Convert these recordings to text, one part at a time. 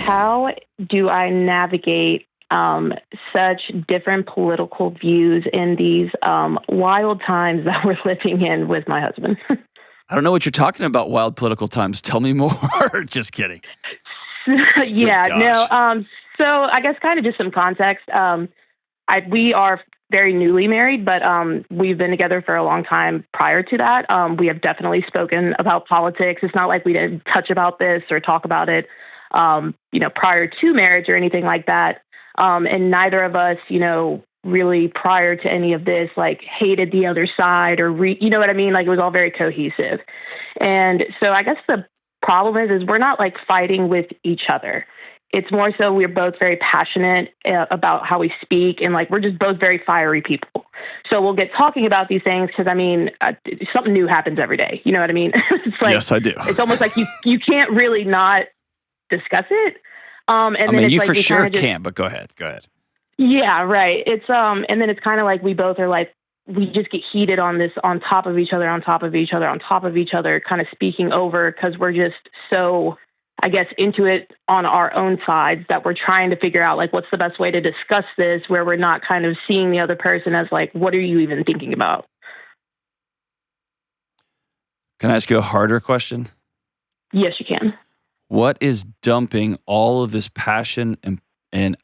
how do I navigate such different political views in these wild times that we're living in with my husband? I don't know what you're talking about, wild political times. Tell me more. Just kidding. Yeah, no. So I guess kind of just some context. We are very newly married, but we've been together for a long time prior to that. We have definitely spoken about politics. It's not like we didn't touch about this or talk about it, prior to marriage or anything like that. And neither of us, really prior to any of this, like hated the other side or, you know what I mean? Like it was all very cohesive. And so I guess the problem is we're not like fighting with each other. It's more so we're both very passionate about how we speak, and like we're just both very fiery people. So we'll get talking about these things because something new happens every day. You know what I mean? It's like, yes, I do. It's almost like you can't really not discuss it. You for sure can't, but go ahead. Yeah, right. It's and then it's kind of like we both are like we just get heated on this, on top of each other, kind of speaking over because we're just so, I guess, into it on our own sides that we're trying to figure out like what's the best way to discuss this where we're not kind of seeing the other person as like, what are you even thinking about? Can I ask you a harder question? Yes, you can. What is dumping all of this passion and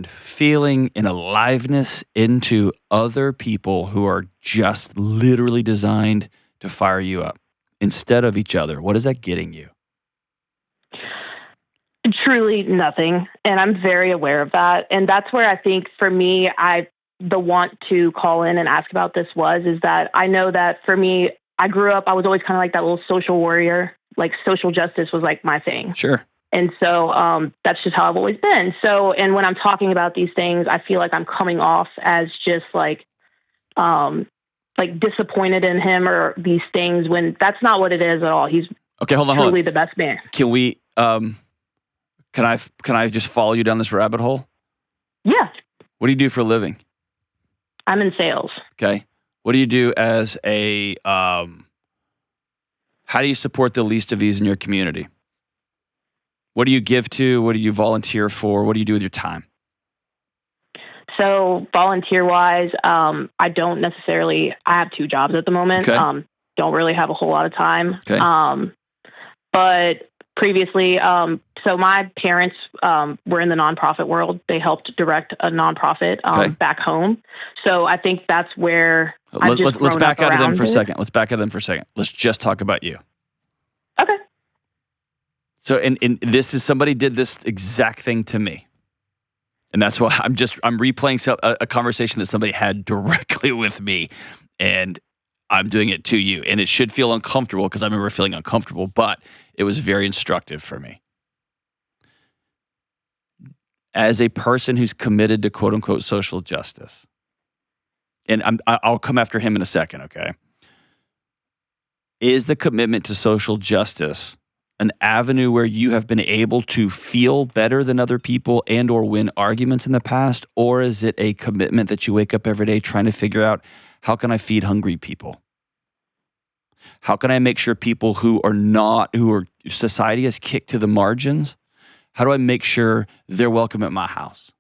feeling and aliveness into other people who are just literally designed to fire you up instead of each other? What is that getting you? Truly nothing. And I'm very aware of that. And that's where I think for me, the want to call in and ask about this is that I know that for me, I grew up, I was always kind of like that little social warrior, like social justice was like my thing. Sure. And so that's just how I've always been. So, and when I'm talking about these things, I feel like I'm coming off as just like disappointed in him or these things when that's not what it is at all. He's truly the best man. Can we, can I just follow you down this rabbit hole? Yeah. What do you do for a living? I'm in sales. Okay. What do you do as how do you support the least of these in your community? What do you give to? What do you volunteer for? What do you do with your time? So volunteer-wise, I have 2 jobs at the moment. Okay. Don't really have a whole lot of time. Okay. But previously, so my parents were in the nonprofit world. They helped direct a nonprofit back home. So I think that's where let's back out of them for a second. Let's just talk about you. Okay. So, and this is, somebody did this exact thing to me. And that's why I'm replaying a conversation that somebody had directly with me, and I'm doing it to you. And it should feel uncomfortable because I remember feeling uncomfortable, but it was very instructive for me. As a person who's committed to quote unquote social justice, and I'll come after him in a second, okay? Is the commitment to social justice an avenue where you have been able to feel better than other people and or win arguments in the past? Or is it a commitment that you wake up every day trying to figure out, how can I feed hungry people? How can I make sure people who society has kicked to the margins, how do I make sure they're welcome at my house?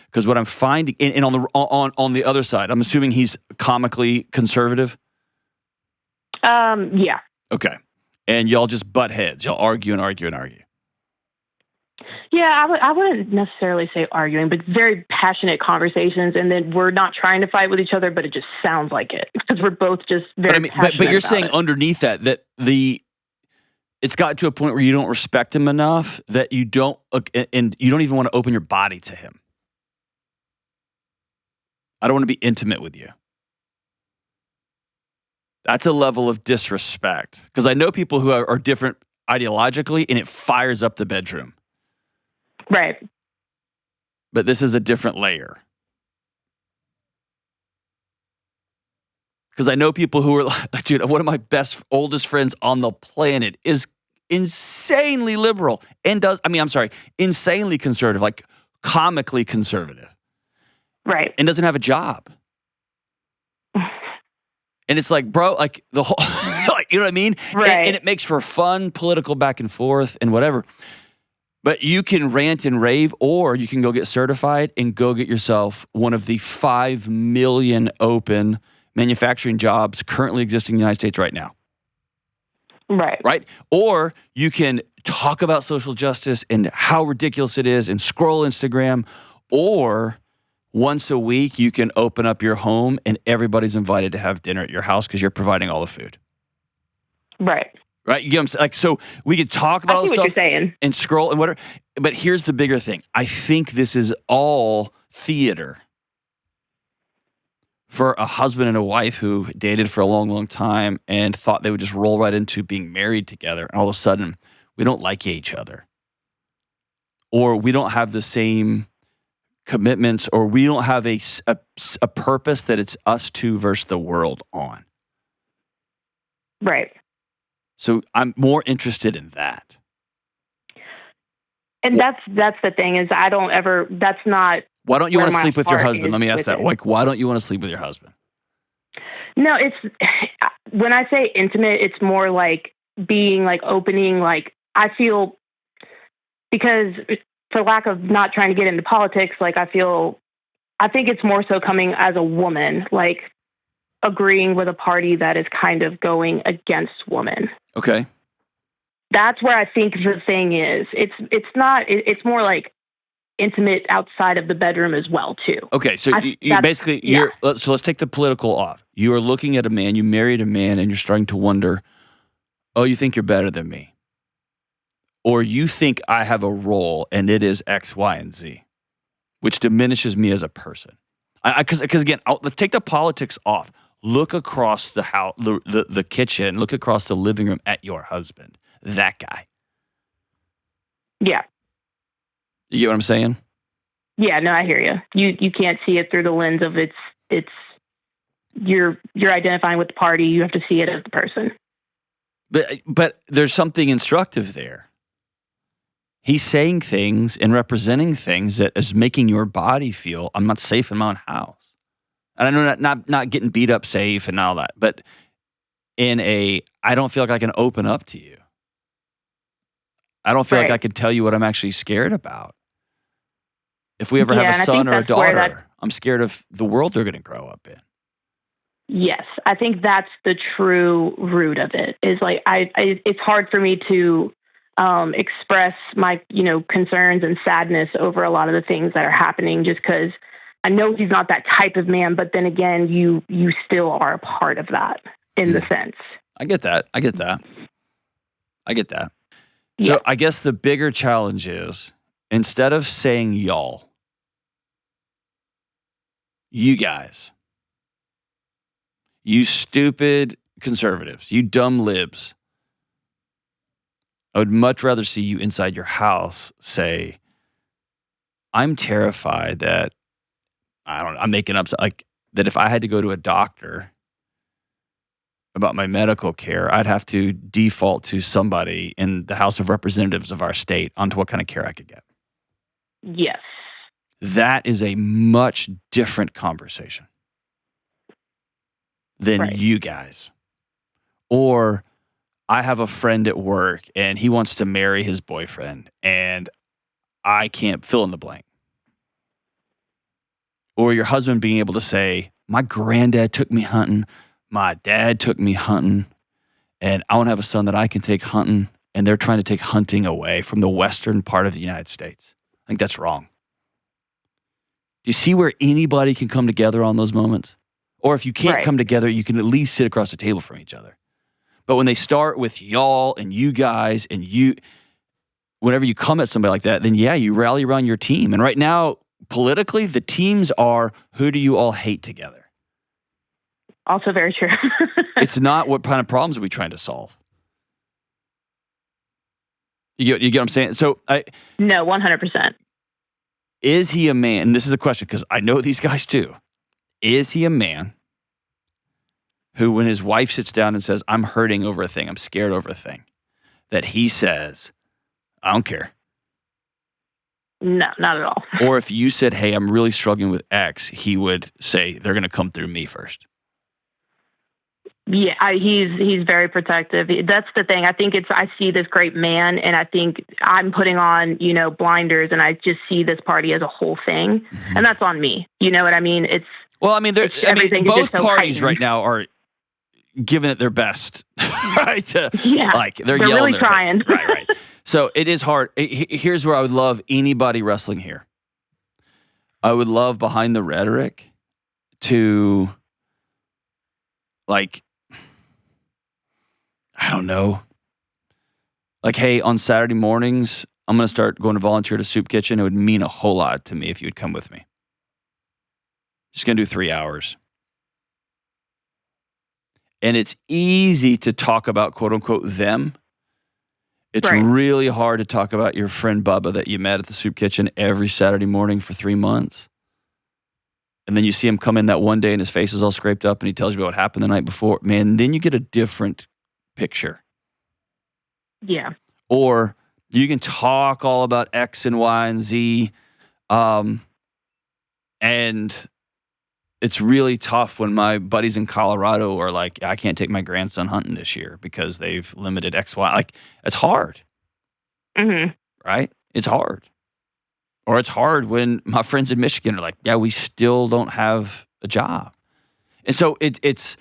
Because what I'm finding, and on the other side, I'm assuming he's comically conservative? Yeah. Okay. And y'all just butt heads. Y'all argue. Yeah, I wouldn't necessarily say arguing, but very passionate conversations. And then we're not trying to fight with each other, but it just sounds like it because we're both just very passionate. But you're saying underneath that it's gotten to a point where you don't respect him enough that you don't, and you don't even want to open your body to him. I don't want to be intimate with you. That's a level of disrespect. Because I know people who are different ideologically, and it fires up the bedroom. Right. But this is a different layer. Because I know people who are like, dude, one of my oldest friends on the planet is insanely liberal and insanely conservative, like comically conservative. Right. And doesn't have a job. And it's like, bro, like the whole, like You know what I mean? Right. And it makes for fun political back and forth and whatever. But you can rant and rave, or you can go get certified and go get yourself one of the 5 million open manufacturing jobs currently existing in the United States right now. Right? Or you can talk about social justice and how ridiculous it is and scroll Instagram, or once a week you can open up your home and everybody's invited to have dinner at your house because you're providing all the food. Right. Right? You get what I'm saying? Like, so we could talk about all this stuff and scroll and whatever. But here's the bigger thing. I think this is all theater for a husband and a wife who dated for a long, long time and thought they would just roll right into being married together. And all of a sudden, we don't like each other. Or we don't have the same commitments, or we don't have a purpose that it's us two versus the world on. Right. So I'm more interested in that. And that's the thing is that's not. Why don't you want to sleep with your husband? Let me ask that. Like, why don't you want to sleep with your husband? No, it's when I say intimate, it's more like being like opening, like I feel, because for lack of not trying to get into politics, like I think it's more so coming as a woman, like agreeing with a party that is kind of going against women. Okay. That's where I think the thing is. It's more like intimate outside of the bedroom as well too. Okay, so let's take the political off. You are looking at a man, you married a man, and you're starting to wonder, oh, you think you're better than me. Or you think I have a role and it is X, Y, and Z, which diminishes me as a person. Because again, let's take the politics off. Look across the house, the kitchen, look across the living room at your husband. That guy. Yeah. You get what I'm saying? Yeah, no, I hear you. You can't see it through the lens of it's you're identifying with the party. You have to see it as the person. But there's something instructive there. He's saying things and representing things that is making your body feel, I'm not safe in my own house. And I know not getting beat up safe and all that, but I don't feel like I can open up to you. I don't feel like I can tell you what I'm actually scared about. If we ever have a son or a daughter, I'm scared of the world they're going to grow up in. Yes, I think that's the true root of it. Is like it's hard for me to express my concerns and sadness over a lot of the things that are happening, just because I know he's not that type of man. But then again, you still are a part of that in the sense. I get that. Yeah. So I guess the bigger challenge is, instead of saying y'all, you guys, you stupid conservatives, you dumb libs, I would much rather see you inside your house say, I'm terrified that, I'm making up, like, that if I had to go to a doctor about my medical care, I'd have to default to somebody in the House of Representatives of our state onto what kind of care I could get. Yes. That is a much different conversation than you guys. Or I have a friend at work and he wants to marry his boyfriend and I can't fill in the blank. Or your husband being able to say, my granddad took me hunting, my dad took me hunting, and I want to have a son that I can take hunting, and they're trying to take hunting away from the western part of the United States. I think that's wrong. Do you see where anybody can come together on those moments? Or if you can't come together, you can at least sit across the table from each other. But when they start with y'all and you guys and you, whenever you come at somebody like that, then you rally around your team. And right now, politically, the teams are, who do you all hate together? Also very true. It's not what kind of problems are we trying to solve. You get what I'm saying? So no, 100%. Is he a man? And this is a question because I know these guys too. Is he a man who, when his wife sits down and says, I'm hurting over a thing, I'm scared over a thing, that he says, I don't care? No, not at all. Or if you said, hey, I'm really struggling with X, he would say, they're going to come through me first. He's very protective. That's the thing. I think I see this great man, and I think I'm putting on, blinders, and I just see this party as a whole thing, and that's on me. You know what I mean? Both parties right now are giving it their best, right? They're yelling really trying. Right. So it is hard. Here's where I would love anybody wrestling here. I would love behind the rhetoric to, I don't know. Hey, on Saturday mornings, I'm going to start going to volunteer at a soup kitchen. It would mean a whole lot to me if you would come with me. Just going to do 3 hours. And it's easy to talk about, quote unquote, them. It's really hard to talk about your friend Bubba that you met at the soup kitchen every Saturday morning for 3 months. And then you see him come in that one day and his face is all scraped up and he tells you about what happened the night before. Man, then you get a different picture. Yeah. Or you can talk all about X and Y and Z. And it's really tough when my buddies in Colorado are like, I can't take my grandson hunting this year because they've limited X, Y. It's hard. Mm-hmm. Right? It's hard. Or it's hard when my friends in Michigan are like, yeah, we still don't have a job. And so it's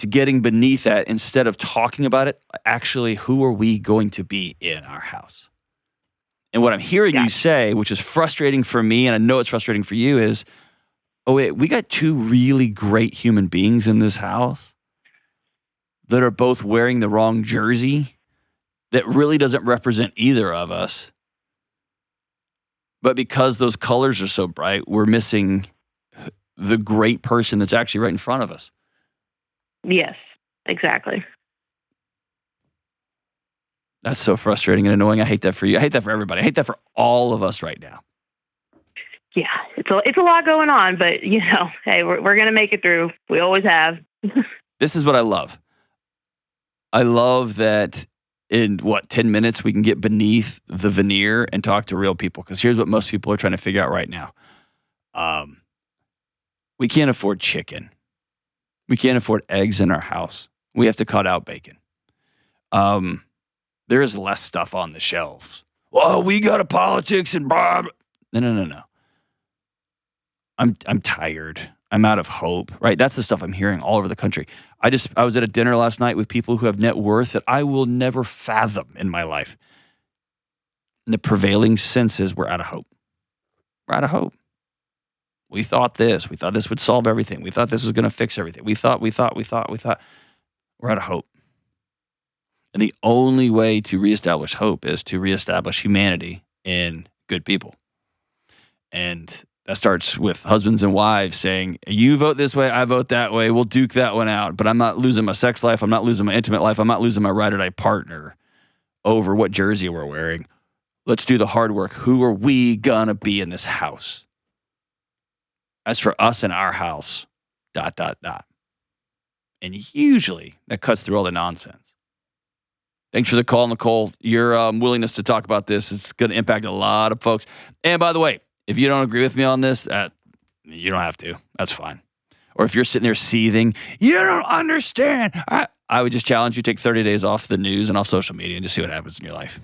getting beneath that instead of talking about it, actually, who are we going to be in our house? And what I'm hearing you say, which is frustrating for me, and I know it's frustrating for you, is, oh, wait, we got two really great human beings in this house that are both wearing the wrong jersey that really doesn't represent either of us. But because those colors are so bright, we're missing the great person that's actually right in front of us. Yes, exactly. That's so frustrating and annoying. I hate that for you. I hate that for everybody. I hate that for all of us right now. Yeah, it's a lot going on, but hey, we're gonna make it through. We always have. This is what I love. I love that in 10 minutes we can get beneath the veneer and talk to real people. Because here's what most people are trying to figure out right now. We can't afford chicken. We can't afford eggs in our house. We have to cut out bacon. There is less stuff on the shelves. Well, we got a politics and blah. No. I'm tired. I'm out of hope, right? That's the stuff I'm hearing all over the country. I was at a dinner last night with people who have net worth that I will never fathom in my life. And the prevailing sense is we're out of hope. We're out of hope. We thought this would solve everything. We thought this was going to fix everything. We thought. We're out of hope. And the only way to reestablish hope is to reestablish humanity in good people. And that starts with husbands and wives saying, you vote this way, I vote that way, we'll duke that one out, but I'm not losing my sex life, I'm not losing my intimate life, I'm not losing my ride or die partner over what jersey we're wearing. Let's do the hard work. Who are we gonna be in this house? As for us in our house, ... And usually that cuts through all the nonsense. Thanks for the call, Nicole. Your willingness to talk about this is going to impact a lot of folks. And by the way, if you don't agree with me on this, you don't have to. That's fine. Or if you're sitting there seething, you don't understand. I would just challenge you to take 30 days off the news and off social media and just see what happens in your life.